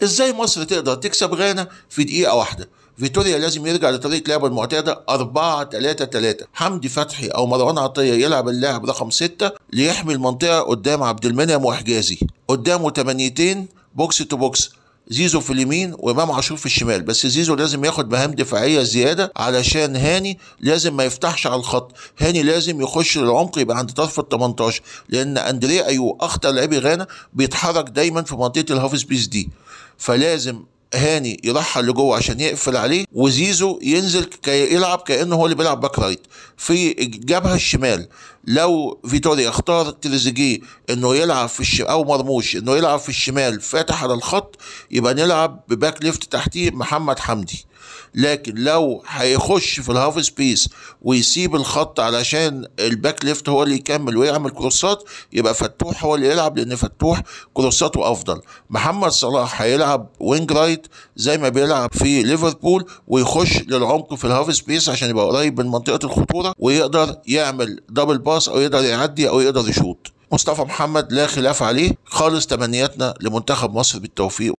ازاي مصر تقدر تكسب غانا في دقيقة واحدة؟ فيتوريا لازم يرجع لطريقة لعبه المعتادة 4-3-3. حمدي فتحي أو مروان عطية يلعب اللاعب رقم 6 ليحمي المنطقة قدام عبد المنعم وحجازي، قدامه تمانيتين بوكس تو بوكس، زيزو في اليمين وامام عاشور في الشمال. بس زيزو لازم ياخد مهام دفاعيه زياده علشان هاني لازم ما يفتحش على الخط، هاني لازم يخش للعمق يبقى عند طرف ال 18، لان اندريه ايو اخطر لاعبي غانا بيتحرك دايما في منطقه الهاف سبيس دي، فلازم هاني يرحل لجوه عشان يقفل عليه، وزيزو ينزل يلعب كانه هو اللي بيلعب باك رايت في الجبهه الشمال. لو فيتوريا اختار تريزيجيه انه يلعب في الشمال او مرموش انه يلعب في الشمال فاتح على الخط، يبقى نلعب بباك ليفت تحتيه محمد حمدي. لكن لو هيخش في الهاف سبيس ويسيب الخط علشان الباك ليفت هو اللي يكمل ويعمل كروسات، يبقى فتوح هو اللي يلعب، لان فتوح كروساته افضل. محمد صلاح هيلعب وينج رايت زي ما بيلعب في ليفربول، ويخش للعمق في الهاف سبيس عشان يبقى قريب من منطقه الخطوره ويقدر يعمل دبل باس او يقدر يعدي او يقدر يشوط. مصطفى محمد لا خلاف عليه خالص. تمنياتنا لمنتخب مصر بالتوفيق.